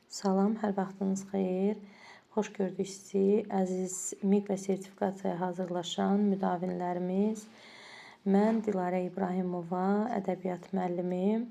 Salam, hər vaxtınız xeyir. Xoş gördük sizi, əziz MİQ və sertifikasiyaya hazırlaşan müdavinlərimiz. Mən Dilarə İbrahimova, ədəbiyyat müəllimi.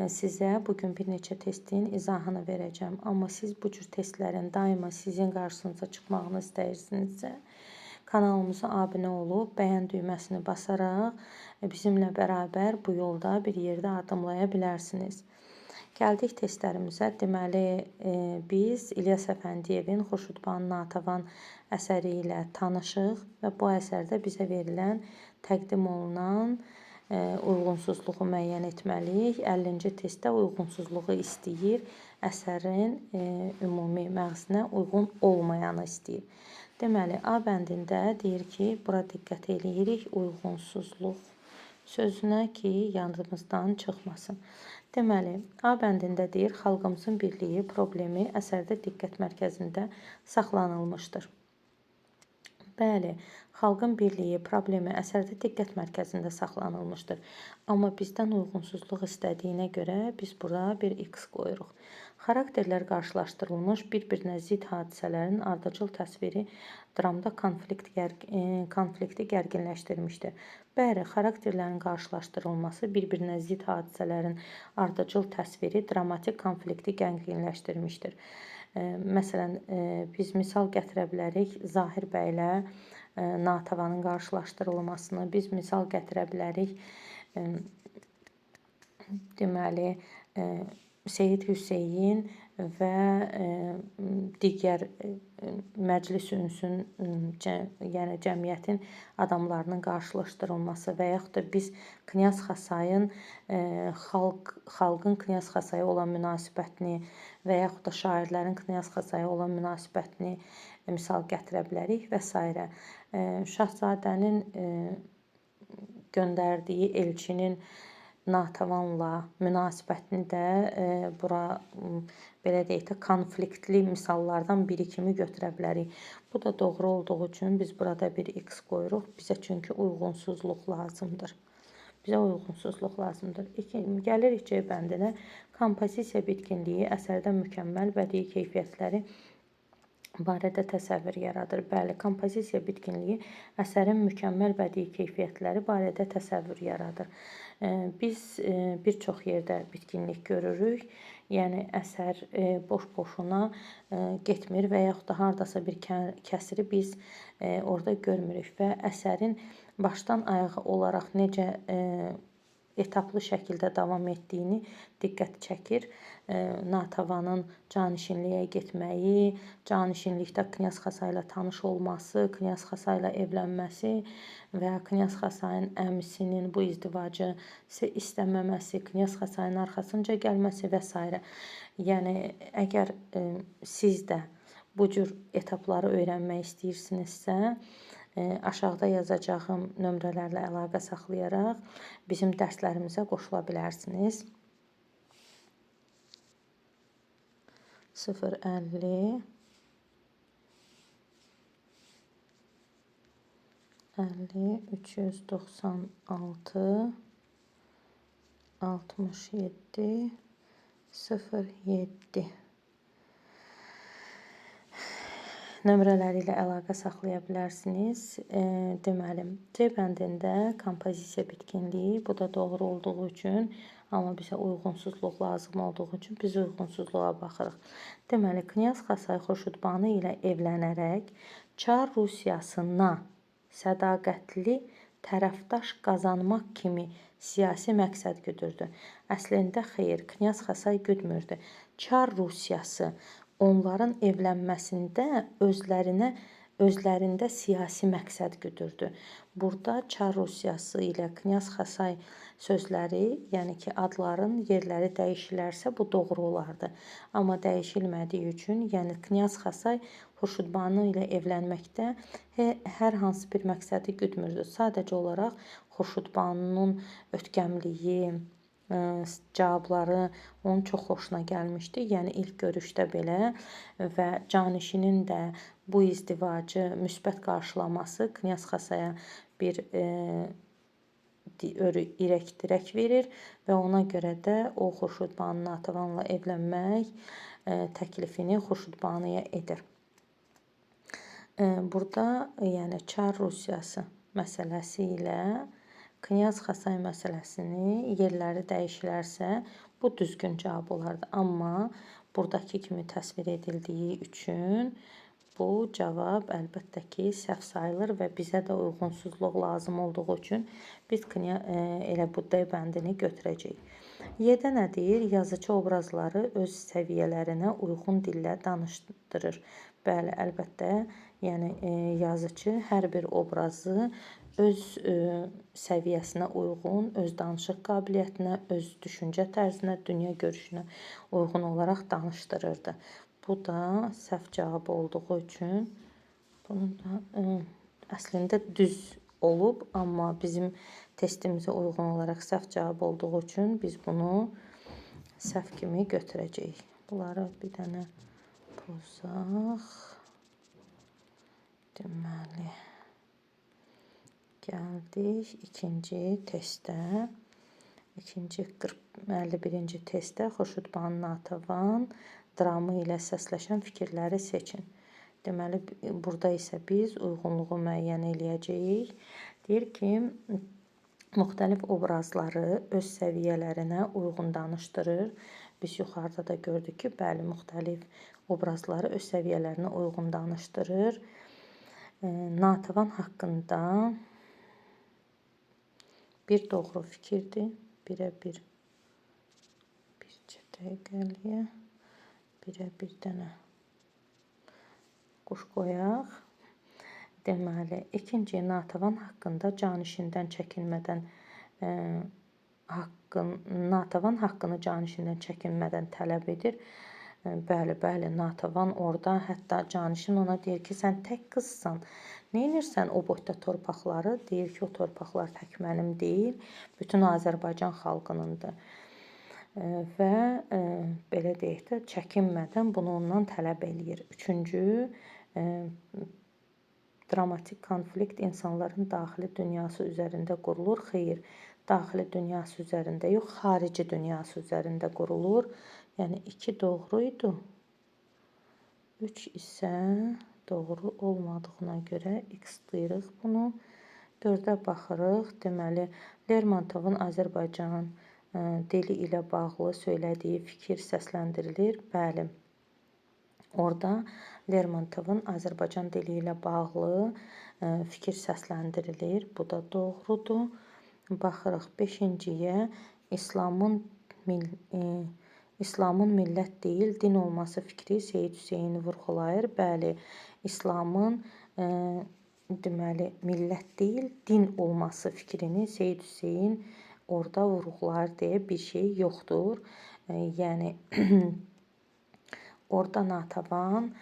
Sizə bugün bir neçə testin izahını verəcəm. Amma siz bu cür testlərin daima sizin qarşınıza çıxmağını istəyirsinizsə, kanalımıza abunə olub, bəyən düyməsini basaraq bizimlə bərabər bu yolda bir yerdə addımlaya bilərsiniz. Gəldik testlərimizə. Deməli, biz İlyas Əfəndiyevin Xurşudbanu Natəvan əsəri ilə tanışıq və bu əsərdə bizə verilən, təqdim olunan uyğunsuzluğu müəyyən etməliyik. 50-ci testdə uyğunsuzluğu istəyir, əsərin ümumi məğzinə uyğun olmayanı istəyir. Deməli, A bəndində deyir ki, bura diqqət eləyirik uyğunsuzluq sözünə ki, yadımızdan çıxmasın. Deməli, A bəndində deyir, xalqımızın birliyi problemi əsərdə diqqət mərkəzində saxlanılmışdır. Bəli, xalqın birliyi problemi əsərdə diqqət mərkəzində saxlanılmışdır. Amma bizdən uyğunsuzluq istədiyinə görə biz bura bir X qoyuruq. Xarakterlər qarşılaşdırılmış bir-birinə zidd hadisələrin ardıcıl təsviri dramda konflikti gərginləşdirmişdir. Bəli, xarakterlərin qarşılaşdırılması bir-birinə zidd hadisələrin ardıcıl təsviri dramatik konflikti gərginləşdirmişdir. Məsələn, biz misal gətirə bilərik Zahir bəylə Natəvanın qarşılaşdırılmasını, biz misal gətirə bilərik deməli Seyid Hüseyn və digər məclis ünsün, yəni cəmiyyətin adamlarının qarşılaşdırılması və yaxud da biz Knyaz Xasayın xalqın Knyaz Xasaya olan münasibətini və yaxud da şairlərin Knyaz Xasaya olan münasibətini misal gətirə bilərik və s. Şahzadənin göndərdiyi elçinin Natəvanla münasibətini də bura belə deyək də konfliktli misallardan biri kimi götürə bilərik. Bu da doğru olduğu üçün biz burada bir X qoyuruq. Bizə çünki uyğunsuzluq lazımdır. Bizə uyğunsuzluq lazımdır. Gəlirik C bəndinə. Kompozisiya bitkinliyi əsərdə mükəmməl bədii keyfiyyətləri barədə təsəvvür yaradır. Bəli, kompozisiya bitkinliyi əsərin mükəmməl bədii keyfiyyətləri barədə təsəvvür yaradır. Biz bir çox yerdə bitkinlik görürük. Yəni, əsər boş-boşuna getmir və yaxud da haradasa bir kəsiri biz orada görmürük və əsərin başdan ayağa olaraq necə etaplı şəkildə davam etdiyini diqqət çəkir. Natəvanın canişinliyə getməyi, canişinlikdə Knyaz Xasay ilə tanış olması, Knyaz Xasay ilə evlənməsi və Knyaz Xasayın əmisinin bu izdivacı istəməməsi, Knyaz Xasayın arxasınca gəlməsi və s. Yəni, əgər siz də bu cür etapları öyrənmək istəyirsinizsə, aşağıda yazacağım nömrələrlə əlaqə saxlayaraq bizim dərslərimizə qoşula bilərsiniz. 050 50 396 67 07 nömrələri ilə əlaqə saxlaya bilərsiniz. Deməli, C bəndində kompozisiya bitkinliyi, bu da doğru olduğu üçün, amma bizə uyğunsuzluq lazım olduğu üçün biz uyğunsuzluğa baxırıq. Deməli, Knyaz Xasay Xurşudbanu ilə evlənərək Çar Rusiyasına sədaqətli tərəfdaş qazanmaq kimi siyasi məqsəd güdürdü. Əslində xeyr, Knyaz Xasay güdmürdü. Çar Rusiyası onların evlənməsində özlərində siyasi məqsəd güdürdü. Burada Çar Rusiyası ilə Knyaz Xasay sözləri, yəni ki, adların yerləri dəyişilərsə bu doğru olardı. Amma dəyişilmədiyi üçün, yəni Knyaz Xasay Xurşudbanu ilə evlənməkdə hər hansı bir məqsədi güdmürdü. Sadəcə olaraq Xurşudbanunun ötkəmliyi, cavabları onun çox xoşuna gəlmişdi. Yəni ilk görüşdə belə və canişinin də bu izdivacı müsbət qarşılaması Knyaz Xasaya bir irək dirək verir və ona görə də o Xurşudbanu Natavanla evlənmək təklifini Xurşudbanuya edir. Burada yəni Çar Rusiyası məsələsi ilə Knyaz Xasay məsələsini yerləri dəyişilərsə, bu düzgün cavab olardı. Amma buradakı kimi təsvir edildiyi üçün bu cavab əlbəttə ki, səhv sayılır və bizə də uyğunsuzluq lazım olduğu üçün biz elə bu D bəndini götürəcəyik. Y-də nə deyir? Yazıcı obrazları öz səviyyələrinə uyğun dillə danışdırır. Bəli, əlbəttə, yəni yazıcı hər bir obrazı öz səviyyəsinə uyğun, öz danışıq qabiliyyətinə, öz düşüncə tərzinə, dünya görüşünə uyğun olaraq danışdırırdı. Bu da səhv cavab olduğu üçün bunun da əslində düz olub, amma bizim testimizə uyğun olaraq səhv cavab olduğu üçün biz bunu səhv kimi götürəcəyik. Bunları bir dənə pozaq. Deməli, gəldik ikinci testə. İkinci 51-ci testdə Xurşudbanu Natavan dramı ilə səsləşən fikirləri seçin. Deməli, burada isə biz uyğunluğu müəyyən eləyəcəyik. Deyir ki, müxtəlif obrazları öz səviyyələrinə uyğun danışdırır. Biz yuxarıda da gördük ki, bəli, müxtəlif obrazları öz səviyyələrinə uyğun danışdırır. Natavan haqqında bir doğru fikirdir. Birə bir dəqiqəliyə. Birə bir dənə quş qoyaq. Deməli, ikinci Natavan haqqında canişindən çəkinmədən Natavan haqqını canişindən çəkinmədən tələb edir. Bəli, Natavan orada hətta canişin ona deyir ki, sən tək qızsan. Neynirsən o boyda torpaqları? Deyir ki, o torpaqlar tək mənim deyil, bütün Azərbaycan xalqınındır. Və belə deyək də, çəkinmədən bunu ondan tələb eləyir. Üçüncü, dramatik konflikt insanların daxili dünyası üzərində qurulur. Xeyr, daxili dünyası üzərində yox, xarici dünyası üzərində qurulur. Yəni 2 doğru idi. 3 isə doğru olmadığına görə X deyirik bunu. 4-ə baxırıq. Deməli, Lermontovun Azərbaycan dili ilə bağlı söylədiyi fikir səsləndirilir. Bəli, orada Lermontovun Azərbaycan dili ilə bağlı fikir səsləndirilir. Bu da doğrudur. Baxırıq 5-ciyə. İslamın millət deyil, din olması fikri Seyid Hüseyni vurğulayır. Bəli, İslamın deməli, millət deyil, din olması fikrini Seyid Hüseyn orada vurğular deyə bir şey yoxdur. Yəni, orada Natavan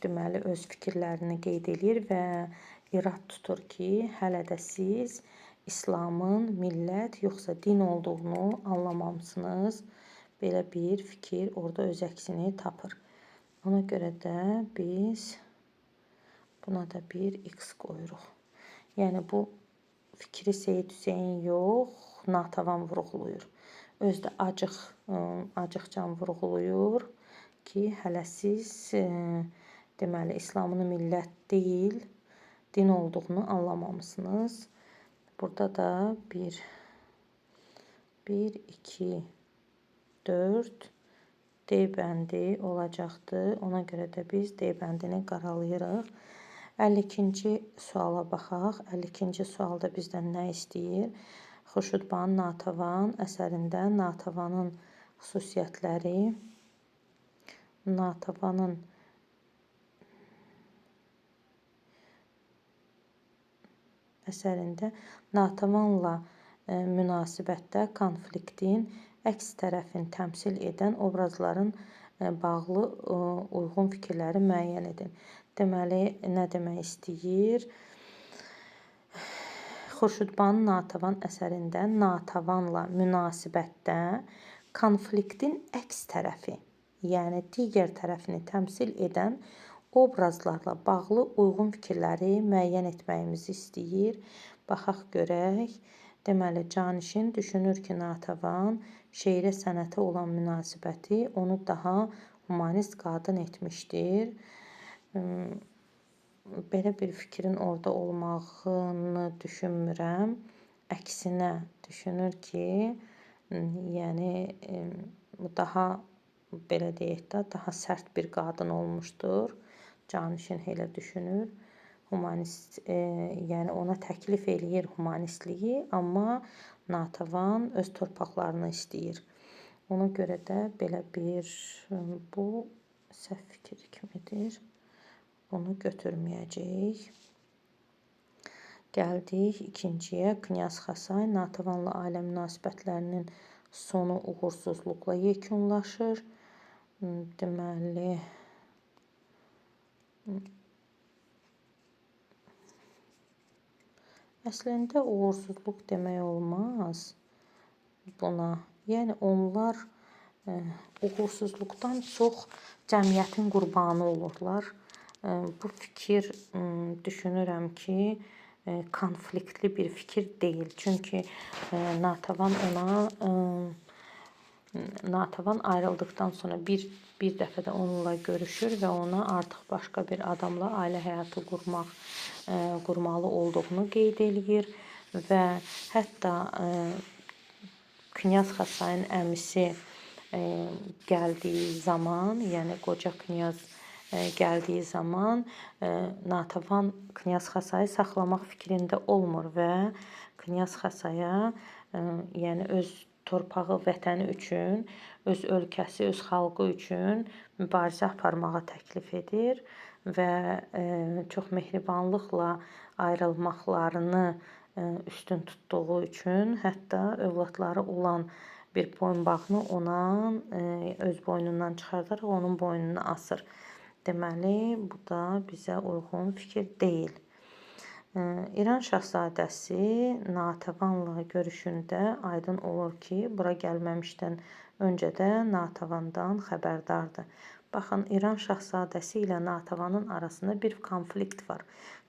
deməli, öz fikirlərini qeyd edir və irad tutur ki, hələ də siz İslamın millət yoxsa din olduğunu anlamamısınız. Belə bir fikir orada öz əksini tapır. Ona görə də biz buna da bir X qoyuruq. Yəni, bu fikri Seyid Hüseyn yox, Natavan vurğulayır. Özdə acıqcan vurğulayır ki, hələ siz deməli, İslamın millət deyil, din olduğunu anlamamısınız. Burada da 1, 2, 4 D bəndi olacaqdır. Ona görə də biz D bəndini qaralayırıq. 52-ci suala baxaq. 52-ci sualda bizdən nə istəyir? Xurşudbanu Natavan əsərində Natavanın xüsusiyyətləri, Natavanın əsərində Natavanla münasibətdə konfliktin əks tərəfini təmsil edən obrazların bağlı uyğun fikirləri müəyyən edin. Deməli, nə demək istəyir? Xurşudbanu Natavan əsərində Natavanla münasibətdə konfliktin əks tərəfi, yəni digər tərəfini təmsil edən obrazlarla bağlı uyğun fikirləri müəyyən etməyimizi istəyir. Baxaq görək. Deməli, Canişin düşünür ki, Natəvan şeirə sənətə olan münasibəti onu daha humanist qadın etmişdir. Belə bir fikrin orada olmağını düşünmürəm. Əksinə düşünür ki, yəni daha belə deyək də, daha sərt bir qadın olmuşdur. Canişin elə düşünür. Humanist, yəni ona təklif eləyir humanistliyi, amma Natəvan öz torpaqlarını istəyir. Ona görə də belə bir, bu səhv fikir kimidir. Bunu götürməyəcəyik. Gəldik ikinciyə. Knyaz Xasay, Natəvanla ailə münasibətlərinin sonu uğursuzluqla yekunlaşır. Deməli, əslində uğursuzluq demək olmaz buna. Yəni onlar uğursuzluqdan çox cəmiyyətin qurbanı olurlar. Bu fikir düşünürəm ki, konfliktli bir fikir deyil. Çünki Natəvan ayrıldıqdan sonra bir dəfə də onunla görüşür və ona artıq başqa bir adamla ailə həyatı qurmalı olduğunu qeyd eləyir və hətta Knyaz Xasayın əmisi gəldiyi zaman, yəni qoca knyaz gəldiyi zaman Natəvan Knyaz Xasayı saxlamaq fikrində olmur və Knyaz Xasaya yəni öz torpağı, vətəni üçün, öz ölkəsi, öz xalqı üçün mübarizə aparmağa təklif edir və çox mehribanlıqla ayrılmaqlarını üstün tutduğu üçün hətta övladları olan bir boyunbağını ona öz boynundan çıxardaraq onun boynuna asır. Deməli, bu da bizə uyğun fikir deyil. İran şahzadəsi Natəvanla görüşündə aydın olur ki, bura gəlməmişdən öncə də Natəvandan xəbərdardır. Baxın, İran şahzadəsi ilə Natəvanın arasında bir konflikt var.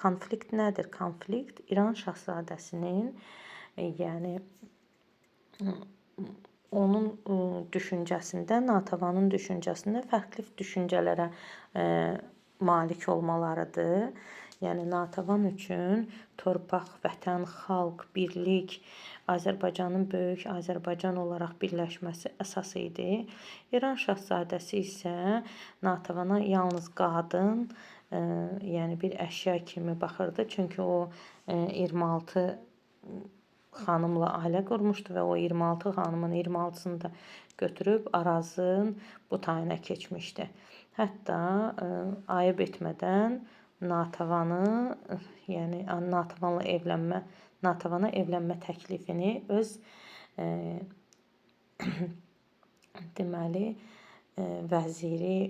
Konflikt nədir? Konflikt İran şahzadəsinin, yəni onun düşüncəsində, Natəvanın düşüncəsində fərqli düşüncələrə malik olmalarıdır. Yəni Natəvan üçün torpaq, vətən, xalq, birlik, Azərbaycanın böyük Azərbaycan olaraq birləşməsi əsas idi. İran şahzadəsi isə Natəvana yalnız qadın, yəni bir əşya kimi baxırdı. Çünki o 26 xanımla ailə qurmuşdu və o 26 xanımın 26-sını da götürüb Arazın bu tayına keçmişdi. Hətta ayıb etmədən Natəvanı, yəni Natəvana evlənmə təklifini öz deməli vəziri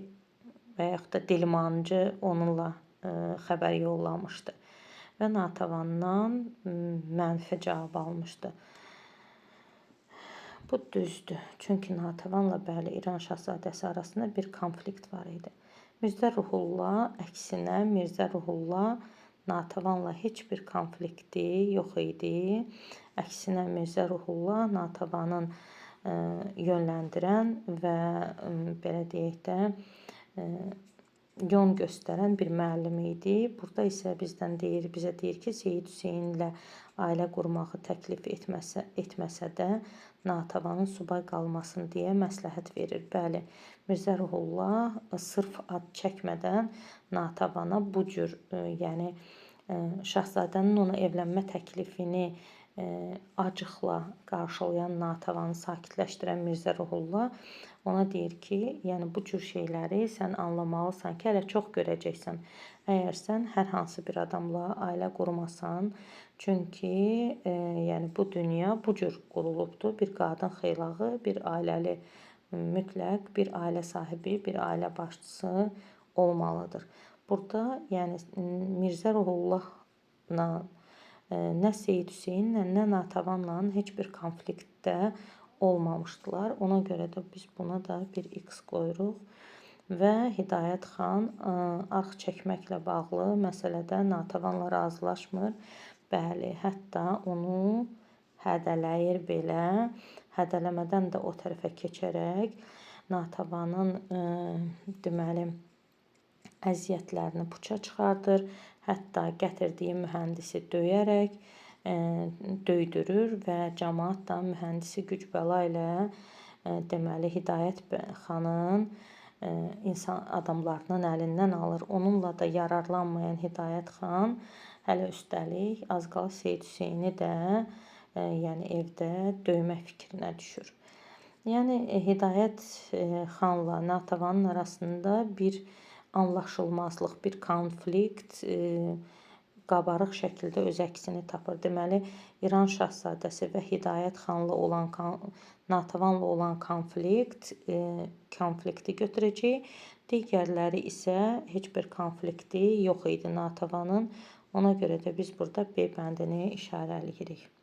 və yaxud da dilmancı onunla xəbər yollamışdı və Natəvandan mənfi cavab almışdı. Bu düzdür. Çünki Natəvanla bəli İran şahzadəsi arasında bir konflikt var idi. Mirzə Ruhullah əksinə, Mirzə Ruhullah Natəvanla heç bir konflikti yox idi. Əksinə Mirzə Ruhullah Natəvanın yönləndirən və belə deyək də yol göstərən bir müəllim idi. Burada isə bizə deyir ki, Seyid Hüseynlə ailə qurmağı təklif etməsə də Natəvanın subay qalmasın deyə məsləhət verir. Bəli, Mirzə Ruhullah sırf ad çəkmədən Natəvana bu cür, yəni şahzadənin ona evlənmə təklifini acıqla qarşılayan Natəvanı sakitləşdirən Mirzə Ruhullah ona deyir ki, yəni bu cür şeyləri sən anlamalısan ki, hələ çox görəcəksən. Əgər sən hər hansı bir adamla ailə qurmasan, çünki yəni bu dünya bu cür qurulubdur. Bir qadın xeylağı, bir ailəli mütləq bir ailə sahibi, bir ailə başçısı olmalıdır. Burada yəni Mirzə Ruhullahla nə Seyid Hüseynlə, nə Natəvanla heç bir konfliktdə olmamışdılar. Ona görə də biz buna da bir X qoyuruq və Hidayət xan arx çəkməklə bağlı məsələdə Natəvanla razılaşmır. Bəli, hətta onu hədələyir belə. Hədələmədən də o tərəfə keçərək Natavanın deməli əziyyətlərini puça çıxardır. Hətta gətirdiyi mühəndisi döyərək döydürür və cəmaət da mühəndisi güc bəla ilə deməli Hidayət xanın insan adamlarının əlindən alır. Onunla da yararlanmayan Hidayət xan hələ üstəlik az qala Seyid Hüseyni də yəni evdə döymək fikrinə düşür. Yəni Hidayət xanla Natavanın arasında bir anlaşılmazlıq, bir konflikt qabarıq şəkildə öz əksini tapır. Deməli, İran şahzadəsi və Hidayət xanla olan Natavanla olan konflikti götürəcəyik. Digərləri isə heç bir konflikti yox idi Natavanın. Ona görə də biz burada B bəndini işarələyirik.